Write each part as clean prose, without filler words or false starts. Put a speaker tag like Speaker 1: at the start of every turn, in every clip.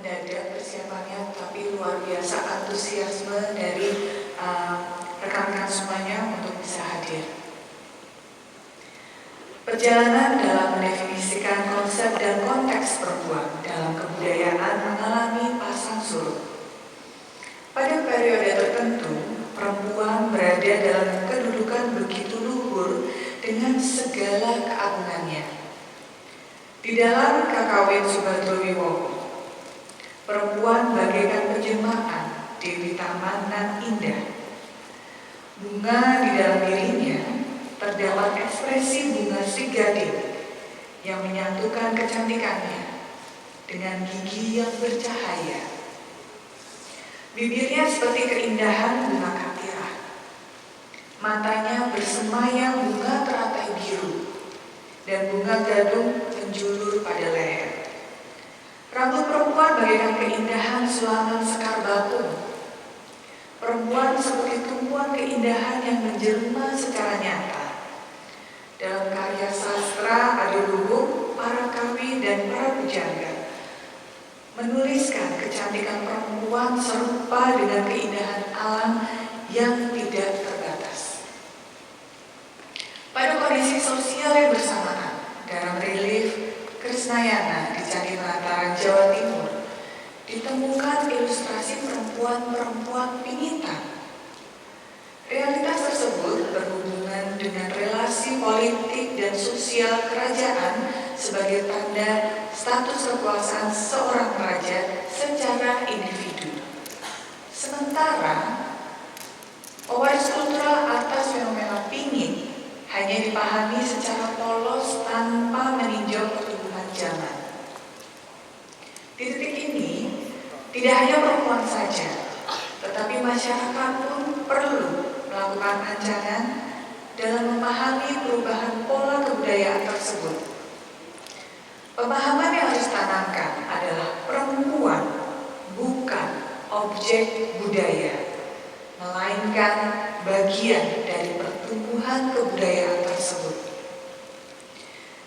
Speaker 1: mendadak persiapannya, tapi luar biasa antusiasme dari rekan-rekan semuanya untuk bisa hadir. Perjalanan dalam mendefinisikan konsep dan konteks perempuan dalam kebudayaan mengalami pasang surut. Pada periode tertentu, perempuan berada dalam kedudukan begitu luhur dengan segala keagungannya. Di dalam Kakawin Subadrowiwogo, perempuan bagaikan penjelmaan Dewi Taman nan indah. Bunga di dalam dirinya terdapat ekspresi bunga Sri Gading yang menyatukan kecantikannya dengan gigi yang bercahaya. Bibirnya seperti keindahan bunga katirah. Matanya bersemayam bunga teratai biru dan bunga gadung menjulur pada leher. Rambut perempuan bagaikan keindahan sulangan sekar bakung. Perempuan seperti tumpuan keindahan yang menjelma secara nyata. Dalam karya sastra Adiluhung, para kawi dan para pujangga menuliskan kecantikan perempuan serupa dengan keindahan alam yang tidak terbatas. Pada kondisi sosial yang bersamaan, dalam relief Krisnayana di Candi Penataran Jawa Timur ditemukan ilustrasi perempuan-perempuan pingitan. Realitas tersebut berhubungan dengan relasi politik dan sosial kerajaan sebagai tanda status kekuasaan seorang raja secara individu. Sementara pewaris kultural atas fenomena pingin hanya dipahami secara polos tanpa meninjau pertumbuhan zaman. Di titik ini, tidak hanya perempuan saja, tetapi masyarakat pun perlu melakukan ancaman dalam memahami perubahan pola kebudayaan tersebut. Pemahaman yang harus ditanamkan adalah perempuan bukan objek budaya, melainkan bagian dari pertumbuhan kebudayaan tersebut.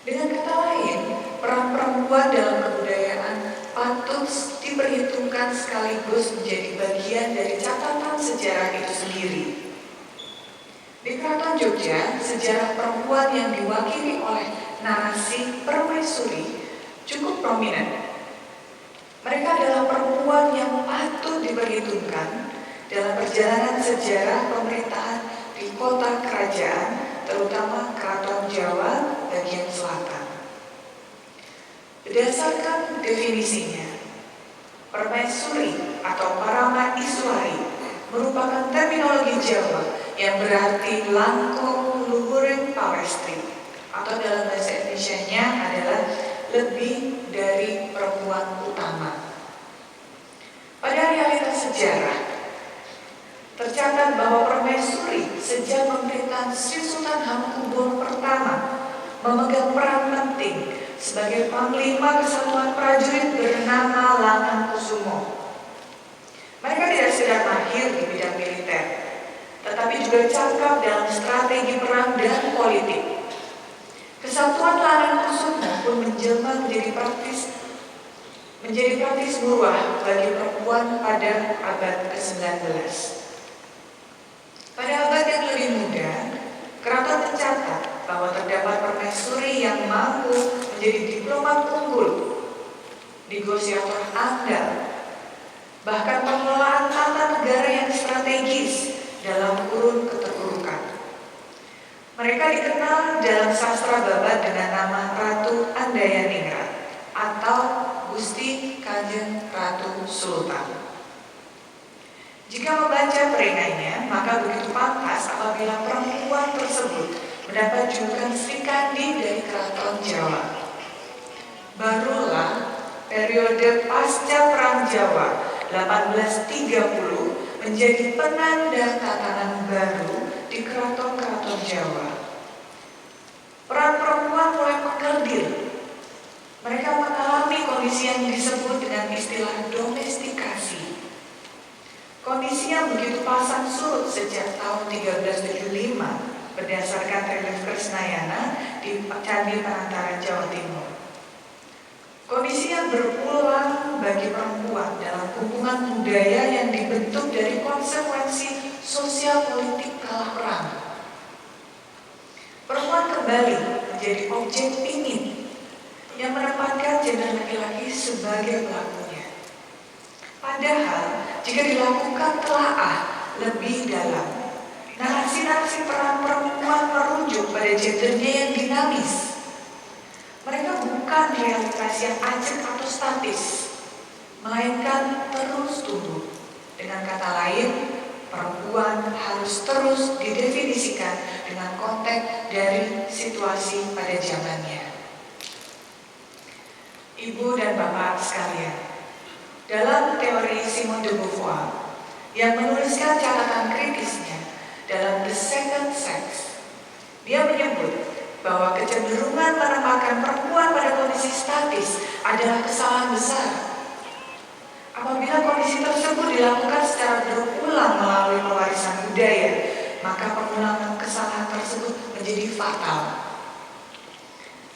Speaker 1: Dengan kata lain, peran perempuan dalam kebudayaan patut diperhitungkan sekaligus menjadi bagian dari catatan sejarah itu sendiri. Di Keraton Jogja, sejarah perempuan yang diwakili oleh narasi permaisuri cukup prominent. Mereka adalah perempuan yang patut diperhitungkan dalam perjalanan sejarah pemerintahan di kota kerajaan, terutama Keraton Jawa bagian selatan. Berdasarkan definisinya, permaisuri atau parama iswari merupakan terminologi Jawa yang berarti langkung luhuring pawestri, atau dalam bahasa Indonesianya adalah lebih dari perempuan utama. Pada realitas sejarah, tercatat bahwa permaisuri sejak pemerintahan Sri Sultan Hamengkubuwono pertama memegang peran penting sebagai panglima kesatuan prajurit bernama Langan-Kusumo. Mereka tidak sekedar mahir di bidang militer, tetapi juga cakap dalam strategi perang dan politik. Kesatuan Langan-Kusumo pun menjelma menjadi praktis murwah bagi perempuan pada abad ke-19. Pada abad yang lebih muda, keraton mencatat bahwa terdapat permaisuri yang mampu menjadi diplomat unggul, negosiator andal, bahkan pengelolaan tata negara yang strategis dalam kurun keterpurukan. Mereka dikenal dalam sastra babat dengan nama Ratu Andayaningrat atau Gusti Kanjeng Ratu Sultan. Jika membaca peringainya, maka begitu pantas apabila perempuan tersebut mendapat julukan Sri Kandi dari Keraton Jawa. Barulah periode pasca Perang Jawa 1830 menjadi penanda tatanan baru di keraton-keraton Jawa. Peran perempuan mulai mengkerdil. Mereka mengalami kondisi yang disebut dengan istilah domestikasi. Kondisi yang begitu pasang surut sejak tahun 1375 berdasarkan relief Krisnayana di Candi Penataran Jawa Timur. Kondisi yang berulang bagi perempuan dalam hubungan budaya yang dibentuk dari konsekuensi sosial politik kalah perang. Perempuan kembali menjadi objek pingin yang menempatkan gender laki-laki sebagai pelakunya. Padahal jika dilakukan telaah lebih dalam, narasi-narasi peran perempuan merujuk pada gendernya yang dinamis. Mereka bukan realitas yang ajak atau statis, melainkan terus tumbuh. Dengan kata lain, perempuan harus terus didefinisikan dengan konteks dari situasi pada zamannya. Ibu dan Bapak sekalian, dalam teori Simone de Beauvoir yang menuliskan catatan kritisnya dalam The Second Sex, dia menyebut bahwa kecenderungan menempatkan perempuan pada kondisi statis adalah kesalahan besar. Apabila kondisi tersebut dilakukan secara berulang melalui pewarisan budaya, maka pengulangan kesalahan tersebut menjadi fatal.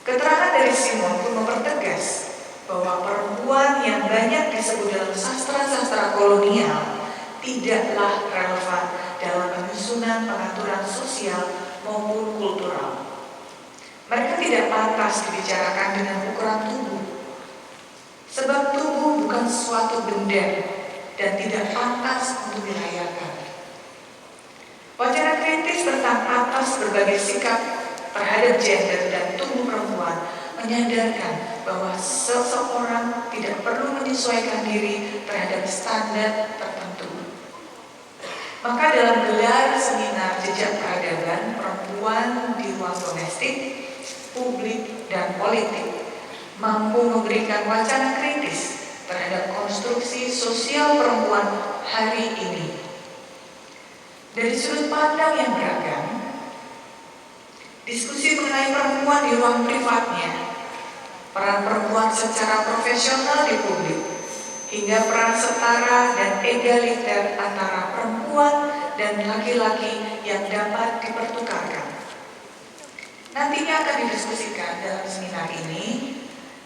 Speaker 1: Keterangan dari Simone pun mempertegas bahwa perempuan yang banyak disebut dalam sastra-sastra kolonial tidaklah relevan dalam penyusunan pengaturan sosial maupun kultural. Mereka tidak pantas dibicarakan dengan ukuran tubuh, sebab tubuh bukan suatu benda dan tidak pantas untuk dirayakan. Wacana kritis tentang atas berbagai sikap terhadap gender dan tubuh perempuan menyadarkan bahwa seseorang tidak perlu menyesuaikan diri terhadap standar tertentu. Maka dalam gelar seminar jejak peradaban perempuan di ruang domestik, publik, dan politik mampu memberikan wacana kritis terhadap konstruksi sosial perempuan hari ini. Dari sudut pandang yang beragam, diskusi mengenai perempuan di ruang privatnya, peran perempuan secara profesional di publik, hingga peran setara dan egaliter antara perempuan dan laki-laki yang dapat dipertukarkan, nantinya akan didiskusikan dalam seminar ini,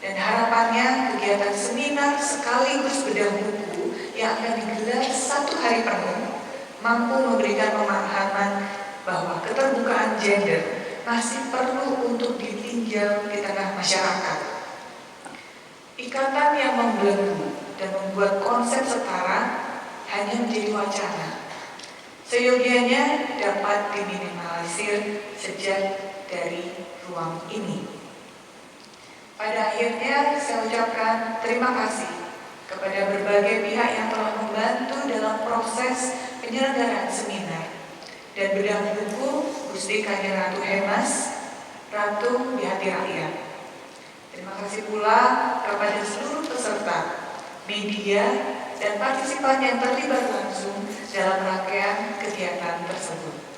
Speaker 1: dan harapannya kegiatan seminar sekaligus bedah buku yang akan digelar 1 hari penuh mampu memberikan pemahaman bahwa keterbukaan gender masih perlu untuk ditinjau di tengah masyarakat. Ikatan yang membelenggu dan membuat konsep setara hanya menjadi wacana. Seyogianya dapat diminimalisir sejak dari ruang ini. Pada akhirnya saya ucapkan terima kasih kepada berbagai pihak yang telah membantu dalam proses penyelenggaraan seminar dan bedah buku Gusti Kanjeng Ratu Hemas, Ratu di Hati Rakyat. Terima kasih pula kepada seluruh peserta, media, dan partisipan yang terlibat langsung dalam rangkaian kegiatan tersebut.